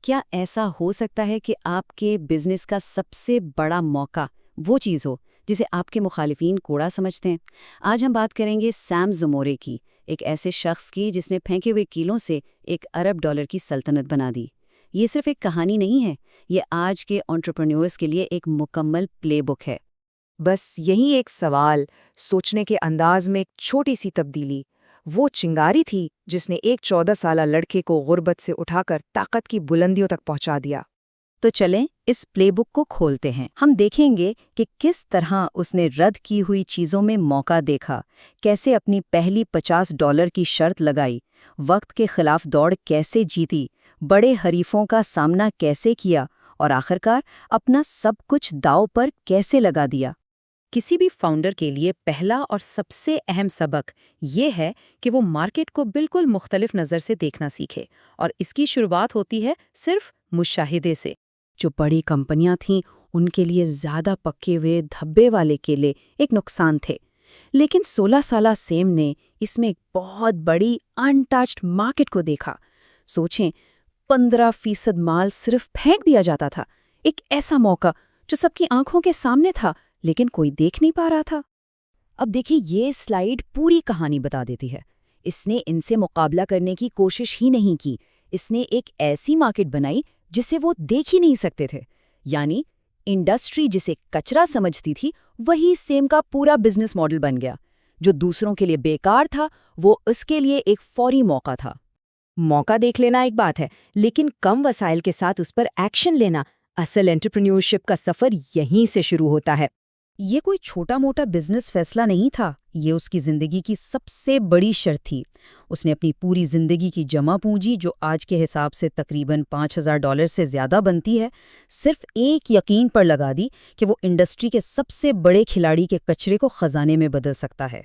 کیا ایسا ہو سکتا ہے کہ آپ کے بزنس کا سب سے بڑا موقع وہ چیز ہو جسے آپ کے مخالفین کوڑا سمجھتے ہیں؟ آج ہم بات کریں گے سیم زمورے کی، ایک ایسے شخص کی جس نے پھینکے ہوئے کیلوں سے $1 ارب کی سلطنت بنا دی۔ یہ صرف ایک کہانی نہیں ہے، یہ آج کے انٹرپرینیورز کے لیے ایک مکمل پلے بک ہے۔ بس یہی ایک سوال، سوچنے کے انداز میں ایک چھوٹی سی تبدیلی، وہ چنگاری تھی جس نے ایک 14 سالہ لڑکے کو غربت سے اٹھا کر طاقت کی بلندیوں تک پہنچا دیا۔ تو چلیں اس پلے بک کو کھولتے ہیں۔ ہم دیکھیں گے کہ کس طرح اس نے رد کی ہوئی چیزوں میں موقع دیکھا، کیسے اپنی پہلی $50 کی شرط لگائی، وقت کے خلاف دوڑ کیسے جیتی، بڑے حریفوں کا سامنا کیسے کیا اور آخرکار اپنا سب کچھ داؤ پر کیسے لگا دیا۔ کسی بھی فاؤنڈر کے لیے پہلا اور سب سے اہم سبق یہ ہے کہ وہ مارکیٹ کو بالکل مختلف نظر سے دیکھنا سیکھے، اور اس کی شروعات ہوتی ہے صرف مشاہدے سے۔ جو بڑی کمپنیاں تھیں ان کے لیے زیادہ پکے ہوئے دھبے والے کیلے ایک نقصان تھے، لیکن 16 سالہ سیم نے اس میں ایک بہت بڑی ان ٹچڈ مارکیٹ کو دیکھا۔ سوچیں، 15% مال صرف پھینک دیا جاتا تھا، ایک ایسا موقع جو سب کی آنکھوں کے سامنے تھا لیکن کوئی دیکھ نہیں پا رہا تھا۔ اب دیکھیں، یہ سلائیڈ پوری کہانی بتا دیتی ہے۔ اس نے ان سے مقابلہ کرنے کی کوشش ہی نہیں کی، اس نے ایک ایسی مارکیٹ بنائی جسے وہ دیکھ ہی نہیں سکتے تھے۔ یعنی انڈسٹری جسے کچرا سمجھتی تھی وہی سیم کا پورا بزنس ماڈل بن گیا۔ جو دوسروں کے لیے بیکار تھا وہ اس کے لیے ایک فوری موقع تھا۔ موقع دیکھ لینا ایک بات ہے، لیکن کم وسائل کے ساتھ اس پر ایکشن لینا، اصل انٹرپرینیورشپ کا سفر یہیں سے شروع ہوتا ہے۔ یہ کوئی چھوٹا موٹا بزنس فیصلہ نہیں تھا، یہ اس کی زندگی کی سب سے بڑی شرط تھی۔ اس نے اپنی پوری زندگی کی جمع پونجی، جو آج کے حساب سے تقریباً $5000 سے زیادہ بنتی ہے، صرف ایک یقین پر لگا دی کہ وہ انڈسٹری کے سب سے بڑے کھلاڑی کے کچرے کو خزانے میں بدل سکتا ہے۔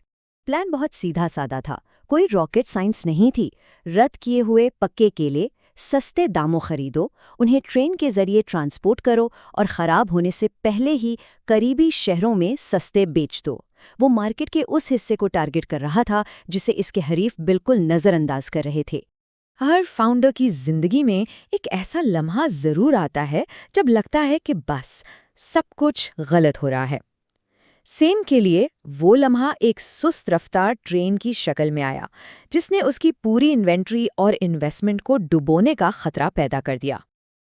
پلان بہت سیدھا سادہ تھا، کوئی راکٹ سائنس نہیں تھی۔ رد کیے ہوئے پکے کیلے سستے داموں خریدو، انہیں ٹرین کے ذریعے ٹرانسپورٹ کرو اور خراب ہونے سے پہلے ہی قریبی شہروں میں سستے بیچ دو۔ وہ مارکیٹ کے اس حصے کو ٹارگٹ کر رہا تھا جسے اس کے حریف بالکل نظر انداز کر رہے تھے۔ ہر فاؤنڈر کی زندگی میں ایک ایسا لمحہ ضرور آتا ہے جب لگتا ہے کہ بس سب کچھ غلط ہو رہا ہے۔ سیم کے لیے وہ لمحہ ایک سست رفتار ٹرین کی شکل میں آیا جس نے اس کی پوری انوینٹری اور انویسٹمنٹ کو ڈبونے کا خطرہ پیدا کر دیا۔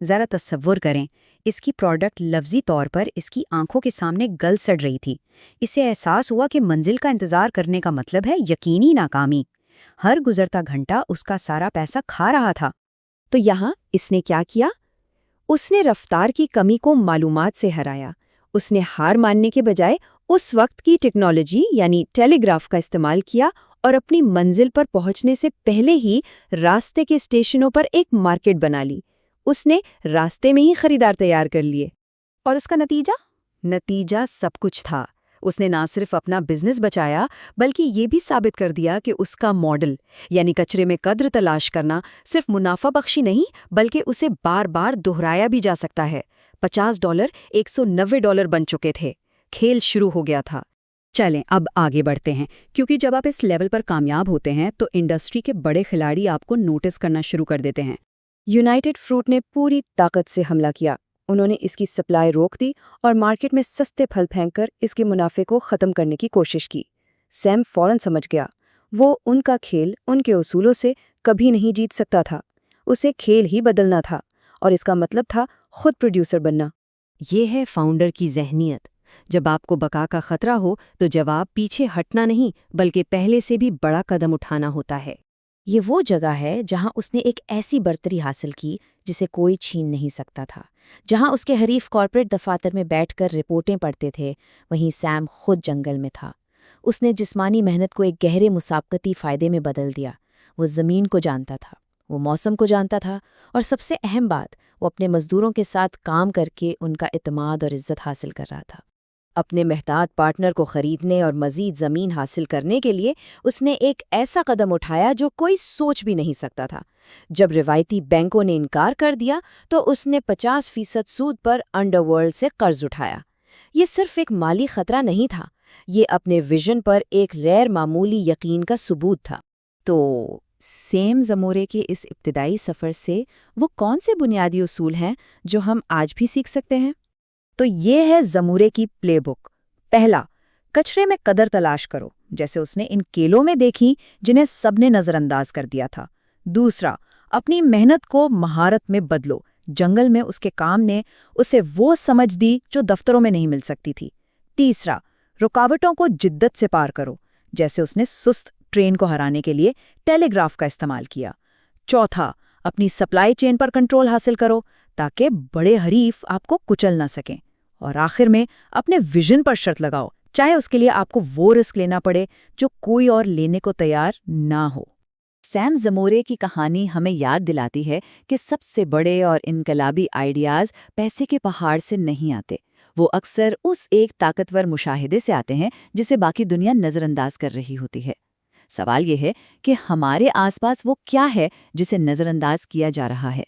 ذرا تصور کریں، اس کی پروڈکٹ لفظی طور پر اس کی آنکھوں کے سامنے گل سڑ رہی تھی۔ اسے احساس ہوا کہ منزل کا انتظار کرنے کا مطلب ہے یقینی ناکامی۔ ہر گزرتا گھنٹہ اس کا سارا پیسہ کھا رہا تھا۔ تو یہاں اس نے کیا کیا؟ اس نے رفتار کی کمی کو معلومات سے ہرایا۔ اس نے ہار ماننے کے بجائے اس وقت کی ٹیکنالوجی یعنی ٹیلی گراف کا استعمال کیا اور اپنی منزل پر پہنچنے سے پہلے ہی راستے کے اسٹیشنوں پر ایک مارکیٹ بنا لی۔ اس نے راستے میں ہی خریدار تیار کر لیے۔ اور اس کا نتیجہ سب کچھ تھا۔ اس نے نہ صرف اپنا بزنس بچایا بلکہ یہ بھی ثابت کر دیا کہ اس کا ماڈل یعنی کچرے میں قدر تلاش کرنا صرف منافع بخشی نہیں بلکہ اسے بار بار دہرایا بھی جا سکتا ہے۔ $50 $190 بن چکے تھے۔ کھیل شروع ہو گیا تھا۔ چلیں اب آگے بڑھتے ہیں، کیونکہ جب آپ اس لیول پر کامیاب ہوتے ہیں تو انڈسٹری کے بڑے کھلاڑی آپ کو نوٹس کرنا شروع کر دیتے ہیں۔ یونائٹڈ فروٹ نے پوری طاقت سے حملہ کیا۔ انہوں نے اس کی سپلائی روک دی اور مارکیٹ میں سستے پھل پھینک کر اس کے منافع کو ختم کرنے کی کوشش کی۔ سیم فوراً سمجھ گیا، وہ ان کا کھیل ان کے اصولوں سے کبھی نہیں جیت سکتا تھا۔ اسے کھیل ہی بدلنا تھا، اور اس کا مطلب تھا خود پروڈیوسر بننا۔ یہ ہے فاؤنڈر کی ذہنیت۔ جب آپ کو بقا کا خطرہ ہو تو جواب پیچھے ہٹنا نہیں بلکہ پہلے سے بھی بڑا قدم اٹھانا ہوتا ہے۔ یہ وہ جگہ ہے جہاں اس نے ایک ایسی برتری حاصل کی جسے کوئی چھین نہیں سکتا تھا۔ جہاں اس کے حریف کارپوریٹ دفاتر میں بیٹھ کر رپورٹیں پڑھتے تھے، وہیں سیم خود جنگل میں تھا۔ اس نے جسمانی محنت کو ایک گہرے مسابقتی فائدے میں بدل دیا۔ وہ زمین کو جانتا تھا، وہ موسم کو جانتا تھا، اور سب سے اہم بات، وہ اپنے مزدوروں کے ساتھ کام کر کے ان کا اعتماد اور عزت حاصل کر رہا تھا۔ اپنے محتاط پارٹنر کو خریدنے اور مزید زمین حاصل کرنے کے لیے اس نے ایک ایسا قدم اٹھایا جو کوئی سوچ بھی نہیں سکتا تھا۔ جب روایتی بینکوں نے انکار کر دیا تو اس نے 50% سود پر انڈر ورلڈ سے قرض اٹھایا۔ یہ صرف ایک مالی خطرہ نہیں تھا، یہ اپنے ویژن پر ایک غیر معمولی یقین کا ثبوت تھا۔ تو سیم زمورے کے اس ابتدائی سفر سے وہ کون سے بنیادی اصول ہیں جو ہم آج بھی سیکھ سکتے ہیں؟ تو یہ ہے زمورے کی پلے بک۔ پہلا، کچرے میں قدر تلاش کرو، جیسے اس نے ان کیلوں میں دیکھی جنہیں سب نے نظر انداز کر دیا تھا۔ دوسرا، اپنی محنت کو مہارت میں بدلو، جنگل میں اس کے کام نے اسے وہ سمجھ دی جو دفتروں میں نہیں مل سکتی تھی۔ تیسرا، رکاوٹوں کو جدت سے پار کرو، جیسے اس نے سست ٹرین کو ہرانے کے لیے ٹیلی گراف کا استعمال کیا۔ چوتھا، اپنی سپلائی چین پر کنٹرول حاصل کرو تاکہ بڑے حریف آپ کو کچل نہ سکیں۔ اور آخر میں اپنے ویژن پر شرط لگاؤ، چاہے اس کے لیے آپ کو وہ رسک لینا پڑے جو کوئی اور لینے کو تیار نہ ہو۔ سیم زمورے کی کہانی ہمیں یاد دلاتی ہے کہ سب سے بڑے اور انقلابی آئیڈیاز پیسے کے پہاڑ سے نہیں آتے، وہ اکثر اس ایک طاقتور مشاہدے سے آتے ہیں جسے باقی دنیا نظر انداز کر رہی ہوتی ہے۔ سوال یہ ہے کہ ہمارے آس پاس وہ کیا ہے جسے نظر انداز کیا جا رہا ہے؟